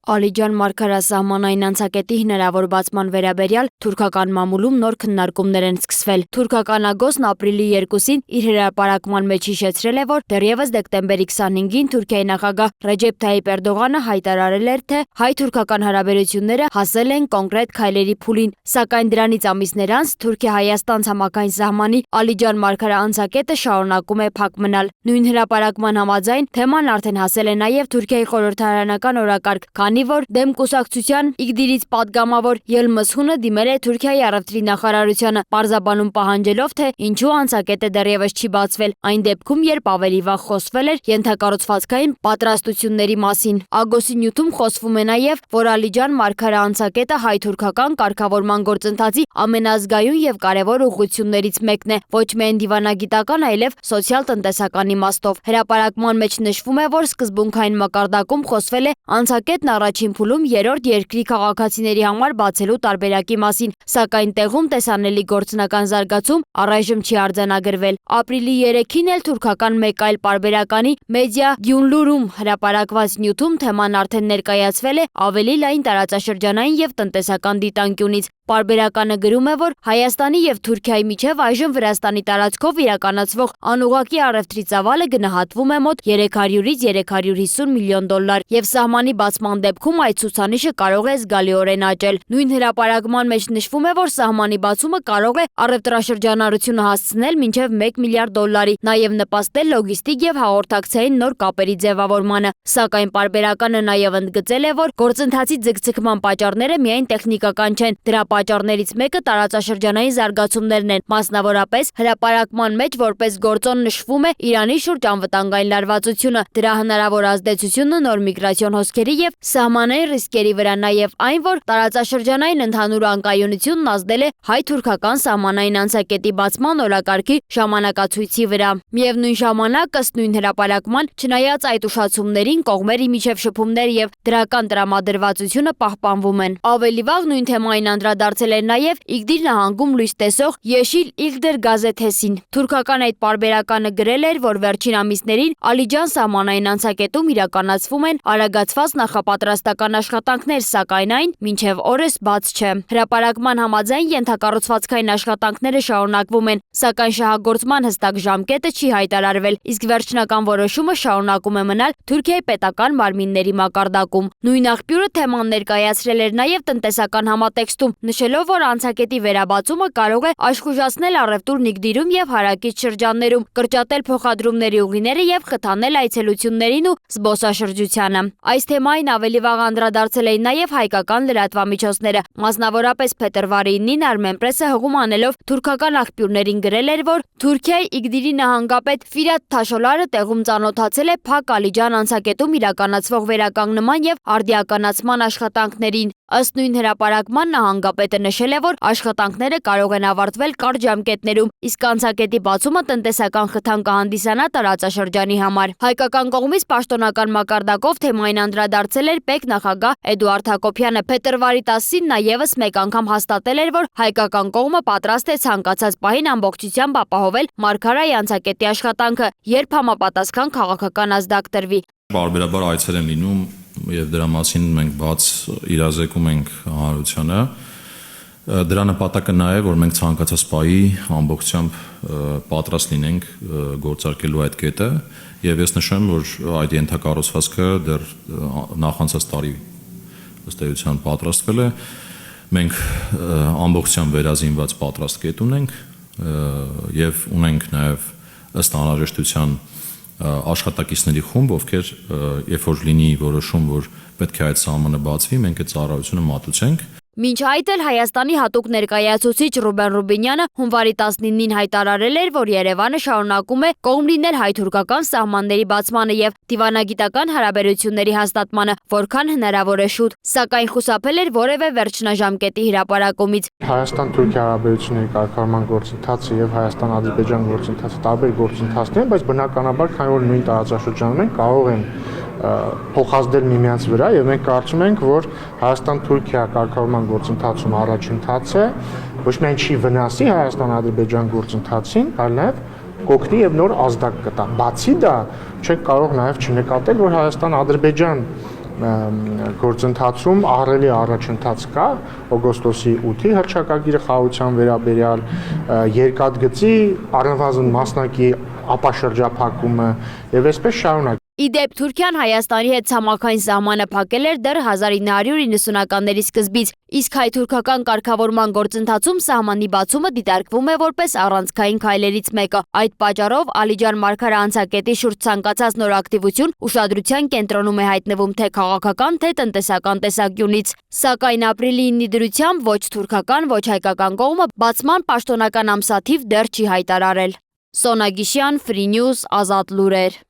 Ալիջան մարգարասահմանային անցակետի հնարավոր բացման վերաբերյալ թուրքական մամուլում նոր քննարկումներ են սկսվել։ Թուրքական ագոսն ապրիլի 2-ին իր հրապարակման մեջ հիշեցրել է, որ դեռևս դեկտեմբերի 25-ին Թուրքիայի նախագահ Ռեջեփ Թայիպ Էրդողանը հայտարարել էր, թե հայ-թուրքական հարաբերությունները հասել են կոնկրետ քայլերի փուլին, սակայն դրանից ամիսներ անց Թուրքիա-Հայաստան ցամաքային սահմանի Ալիջան մարգարա անցակետը շարունակում է փակ մնալ։ Նույն հրապարակման համաձայն թեման արդեն հասել է նաև Թուրքիայի խորհրդարանական օրակարգ, քանի որ դեմ կուսակցության Իգդիրից պատգամավոր Ելմաս Հունը դիմել է Թուրքիայի առևտրի նախարարությանը, պարզաբանում պահանջելով, թե ինչու անցակետը դեռևս չի բացվել, այն դեպքում, երբ ավելի վաղ խոսվել էր ենթակառուցվածքային պատրաստությունների մասին։ Ագոսի նյութում խոսվում է նաև, որ Ալիջան մարգարա անցակետը հայ-թուրքական կարգավորման գործընթացի ամենազգայուն եւ կարևոր ուղղություններից մեկն է, ոչ միայն դիվանագիտական, այլև սոցիալ-տնտեսական իմաստով։ Հրապարակման մեջ նշվում է, որ սկզբունքային մակարդակում խոսվել է անցակետն առաջին փուլում երրորդ երկրի քաղաքացիների համար բացելու տարբերակի մասին, սակայն տեղում տեսանելի գործնական զարգացում առայժմ չի արձանագրվել։ Ապրիլի 3-ին էլ թուրքական մեկ այլ պարբերականի Մեդիա Գյունլուրում հրապարակված նյութում թեման արդեն ներկայացվել է ավելի լայն տարածաշրջանային եւ տնտեսական դիտանկյունից։ Պարբերականը գրում է, որ Հայաստանի եւ Թուրքիայի միջև այժմ Վրաստանի տարածքով իրականացվող անուղղակի առևտրի ծավալը գնահատվում է մոտ 300-ից 350 միլիոն դոլար եւ սահմանի բացման դեպքում այդ ցուցանիշը կարող է զգալիորեն աճել։ Նույն հրապարակման մեջ նշվում է, որ սահմանի բացումը կարող է առևտրաշրջանառությունը հասցնել մինչև 1 միլիարդ դոլարի, նաեւ նպաստել լոգիստիկ եւ հաղորդակցային նոր կապերի ձևավորմանը։ Սակայն պարբերականը նաեւ ընդգծել է, որ գործընթացի ձգձգման պատճառները միայն տեխնիկական չեն, դրա պատճառներից մեկը տարածաշրջանային զարգացումներն են, մասնավորապես հրապարակման մեջ որպես գործոն նշվում է Իրանի շուրջ անվտանգային լարվածությունը, դրա հնարավոր ազդեցությունը նոր միգրացիոն հոսքերի եւ սահմանային ռիսկերի վրա, նաեւ այն, որ տարածաշրջանային ընդհանուր անկայունությունն ազդել է հայ-թուրքական սահմանային անցակետի բացման օրակարգի ժամանակացույցի վրա։ Միևնույն ժամանակ, ըստ նույն հրապարակման, չնայած այդ ուշացումներին, կողմերի միջև շփումներ եւ դրական տրամադրվածությունը պահպանվում են։ Ավելի վաղ նույն թեմային անդրադարձել էր նաև Իգդիր նահանգում լույս տեսող Yeşil İlder գազեթեսին։ Թուրքական այդ պարբերականը գրել էր, որ վերջին ամիսներին Ալիջան սահմանային անցակետում իրականացվում են արագացված նախապատրաստական աշխատանքներ, սակայն այն մինչև օրս բաց չէ։ Հրապարակման համաձայն ենթակառուցվածքային աշխատանքները շարունակվում են, սակայն շահագործման հստակ ժամկետը չի հայտարարվել, իսկ վերջնական որոշումը շարունակում է մնալ Թուրքիայի պետական մարմինների մակարդակում։ Նույն աղբյուրը թեման ներկայացրել էր նաև տնտեսական համատեքստում, նշելով, որ անցակետի վերաբացումը կարող է աշխուժացնել առևտուրն Իգդիրում եւ հարակից շրջաններում, կրճատել փոխադրումների ուղիները եւ խթանել այցելություններին ու զբոսաշրջությանը։ Այս թեմային ավելի վաղ անդրադարձել էին նաեւ հայկական լրատվամիջոցները, մասնավորապես փետրվարի 9-ին Armenpress-ը հղում անելով թուրքական աղբյուրներին գրել էր, որ Թուրքիայի Իգդիրի նահանգապետ Ֆիրատ Թաշոլարը տեղում ծանոթացել է փակ Ալիջան անցակետում իրականացվող վերականգնման եւ արդիականացման աշխատանքներին։ Ըստ նույն հրապարակման նահանգապետը նշել է, որ աշխատանքները կարող են ավարտվել կարճ ժամկետներում, իսկ անցակետի բացումը տնտեսական խթան կհանդիսանա տարածաշրջանի համար։ Հայկական կողմից պաշտոնական մակարդակով թեմային անդրադարձել էր պետնախագահ Էդուարդ Հակոբյանը։ Փետրվարի 10-ին նա ևս մեկ անգամ հաստատել էր, որ հայկական կողմը պատրաստ է ցանկացած պահին ամբողջությամբ ապահովել մարգարայի անցակետի աշխատանքը, երբ համապատասխան քաղաքական ազդակ տրվի։ Բարբերաբար այցեր են լինում եւ դրա մասին մենք բաց իրազեկում ենք հանրությանը։ Դրա նպատակը նա է, որ մենք ցանկացած պահի ամբողջությամբ պատրաստ լինենք գործարկելու այդ կետը, եւ ես նշեմ, որ այդ ենթակառուցվածքը դեռ նախանցած տարի ըստ էության պատրաստվել է։ Մենք ամբողջությամբ վերազինված պատրաստ կետ ունենք եւ ունենք նաեւ ըստ անհրաժեշտության աշխատակիցների խումբ, ովքեր երբ որ լինի որոշում, որ պետք է այդ սահմանը բացվի, մենք այդ ծառայությունը մատուցենք։ Մինչ այդ էլ Հայաստանի հատուկ ներկայացուցիչ Ռուբեն Ռուբինյանը հունվարի 19-ին հայտարարել էր, որ Երևանը շարունակում է կողմ լինել հայ-թուրքական սահմանների բացմանը եւ դիվանագիտական հարաբերությունների հաստատմանը, որքան հնարավոր է շուտ, սակայն խուսափել էր որևէ վերջնաժամկետի հրապարակումից։ Հայաստան-Թուրքիա հարաբերությունների կարգավորման գործընթացը եւ Հայաստան-Ադրբեջան գործընթացը տարբեր գործընթացներ են, բայց բնականաբար, քանի որ նույն տարածաշրջանում են, կարող են փոխազդել միմյանց վրա եւ մենք կարծում ենք, որ Հայաստան-Թուրքիա կարգավորման գործընթացում առաջընթաց է, ոչ միայն չի վնասի Հայաստան-Ադրբեջան գործընթացին, այլ նաեւ կօգնի եւ նոր ազդակ կտա։ Բացի դա, չենք կարող նաեւ չնկատել, որ Հայաստան-Ադրբեջան գործընթացում ահռելի առաջընթաց կա օգոստոսի 8-ի հռչակագիրը խաղաղության վերաբերյալ երկաթգծի առնվազն մասնակի ապաշրջափակումը եւ այսպես շարունակ։ Իդեպ Թուրքիան Հայաստանի հետ ցամաքային սահմանը փակել էր դեռ 1990-ականների սկզբից, իսկ հայ-թուրքական կարգավորման գործընթացում սահմանի բացումը դիտարկվում է որպես առանցքային քայլերից մեկը։ Այդ պատճառով Ալիջան Մարգարե անցակետի շուրջ ցանկացած նոր ակտիվություն ուշադրության կենտրոնում է հայտնվում թե քաղաքական, թե տնտեսական տեսանկյունից։ Սակայն ապրիլի 9-ի դրությամբ ոչ թուրքական, ոչ հայկական կողմը բացման պաշտոնական ամսաթիվ դեռ չի հայտարարել։ Սոնա Գիշյան, Free News, Ազատ լուրեր։